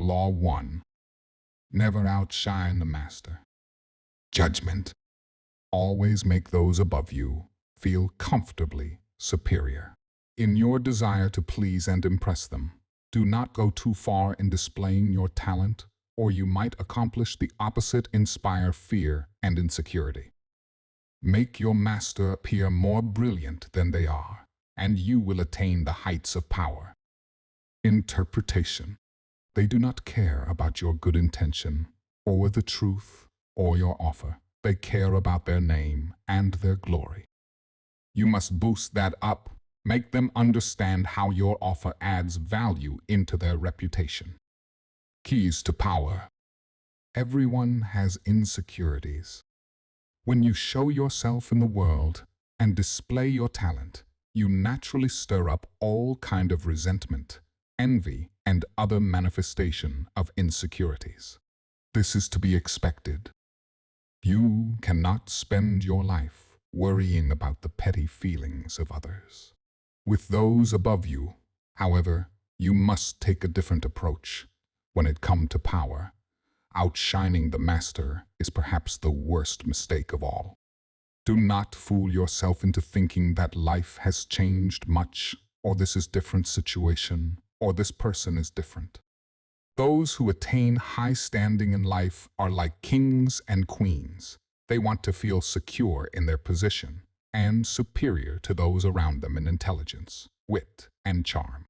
Law 1. Never outshine the master. Judgment. Always make those above you feel comfortably superior. In your desire to please and impress them, do not go too far in displaying your talent, or you might accomplish the opposite, inspire fear and insecurity. Make your master appear more brilliant than they are, and you will attain the heights of power. Interpretation. They do not care about your good intention, or the truth, or your offer. They care about their name and their glory. You must boost that up. Make them understand how your offer adds value into their reputation. Keys to power. Everyone has insecurities. When you show yourself in the world and display your talent, you naturally stir up all kind of resentment, envy, and other manifestation of insecurities. This is to be expected. You cannot spend your life worrying about the petty feelings of others. With those above you, however, you must take a different approach. When it comes to power, outshining the master is perhaps the worst mistake of all. Do not fool yourself into thinking that life has changed much, or this is a different situation, or this person is different. Those who attain high standing in life are like kings and queens. They want to feel secure in their position and superior to those around them in intelligence, wit, and charm.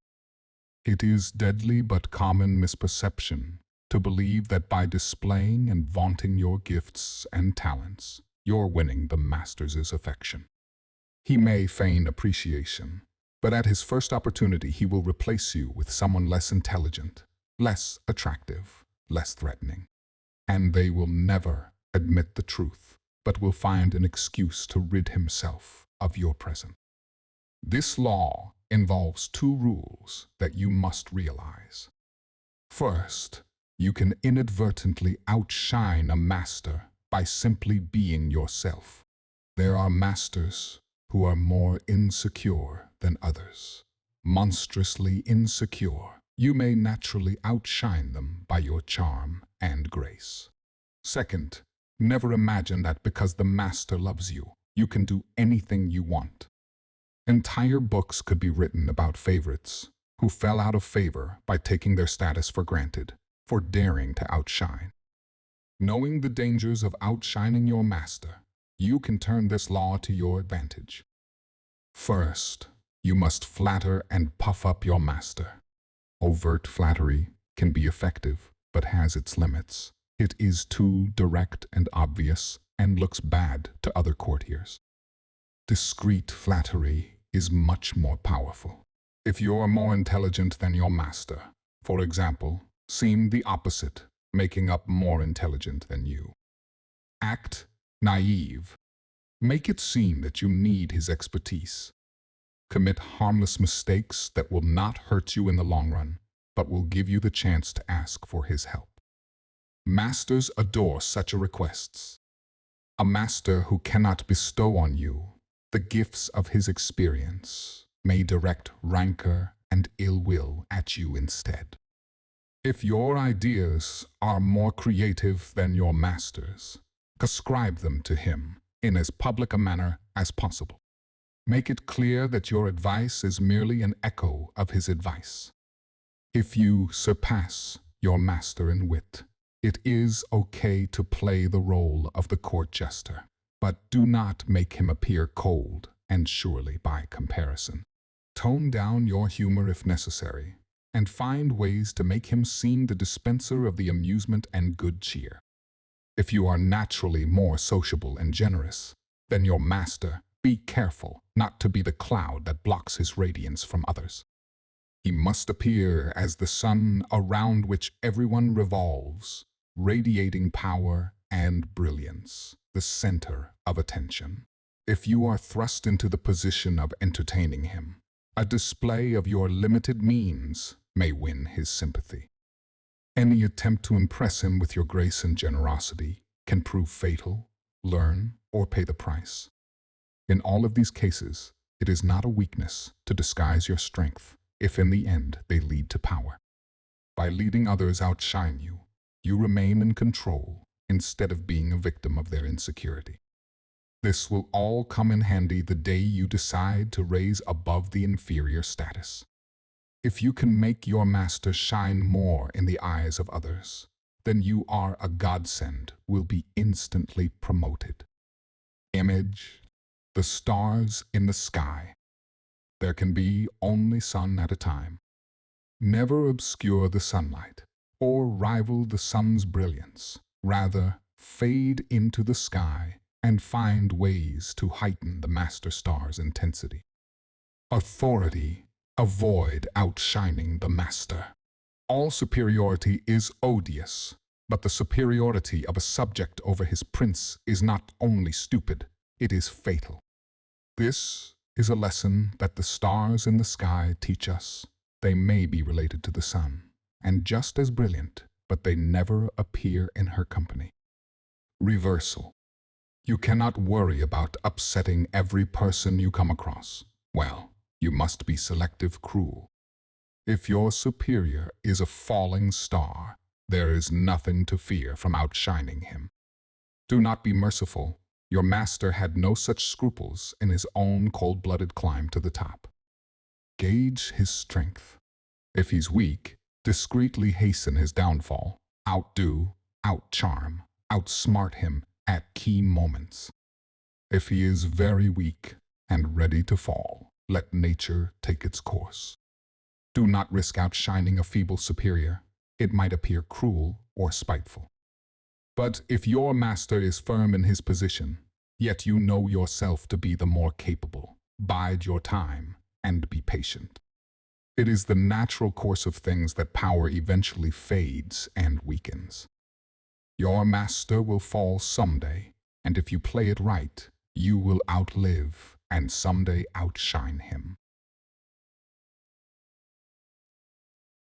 It is deadly but common misperception to believe that by displaying and vaunting your gifts and talents, you're winning the master's affection. He may feign appreciation, but at his first opportunity he will replace you with someone less intelligent, less attractive, less threatening. And they will never admit the truth, but will find an excuse to rid himself of your presence. This law involves two rules that you must realize. First, you can inadvertently outshine a master by simply being yourself. There are masters who are more insecure than others. Monstrously insecure. You may naturally outshine them by your charm and grace. Second, never imagine that because the master loves you, you can do anything you want. Entire books could be written about favorites who fell out of favor by taking their status for granted, for daring to outshine. Knowing the dangers of outshining your master, you can turn this law to your advantage. First, you must flatter and puff up your master. Overt flattery can be effective, but has its limits. It is too direct and obvious and looks bad to other courtiers. Discreet flattery is much more powerful. If you're more intelligent than your master, for example, seem the opposite, making up more intelligent than you. Act naive. Make it seem that you need his expertise. Commit harmless mistakes that will not hurt you in the long run, but will give you the chance to ask for his help. Masters adore such requests. A master who cannot bestow on you the gifts of his experience may direct rancor and ill will at you instead. If your ideas are more creative than your master's, ascribe them to him in as public a manner as possible. Make it clear that your advice is merely an echo of his advice. If you surpass your master in wit, it is okay to play the role of the court jester, but do not make him appear cold and surely by comparison. Tone down your humor if necessary, and find ways to make him seem the dispenser of the amusement and good cheer. If you are naturally more sociable and generous than your master, be careful not to be the cloud that blocks his radiance from others. He must appear as the sun around which everyone revolves, radiating power and brilliance, the center of attention. If you are thrust into the position of entertaining him, a display of your limited means may win his sympathy. Any attempt to impress him with your grace and generosity can prove fatal, learn, or pay the price. In all of these cases, it is not a weakness to disguise your strength if in the end they lead to power. By leading others outshine you, you remain in control instead of being a victim of their insecurity. This will all come in handy the day you decide to raise above the inferior status. If you can make your master shine more in the eyes of others, then you are a godsend, will be instantly promoted. Image: the stars in the sky. There can be only sun at a time. Never obscure the sunlight or rival the sun's brilliance. Rather, fade into the sky and find ways to heighten the master star's intensity. Authority: avoid outshining the master. All superiority is odious, but the superiority of a subject over his prince is not only stupid, it is fatal. This is a lesson that the stars in the sky teach us. They may be related to the sun, and just as brilliant, but they never appear in her company. Reversal: you cannot worry about upsetting every person you come across. Well, you must be selective cruel. If your superior is a falling star, there is nothing to fear from outshining him. Do not be merciful. Your master had no such scruples in his own cold-blooded climb to the top. Gauge his strength. If he's weak, discreetly hasten his downfall. Outdo, outcharm, outsmart him at key moments. If he is very weak and ready to fall, let nature take its course. Do not risk outshining a feeble superior. It might appear cruel or spiteful. But if your master is firm in his position, yet you know yourself to be the more capable, bide your time and be patient. It is the natural course of things that power eventually fades and weakens. Your master will fall someday, and if you play it right, you will outlive and someday outshine him.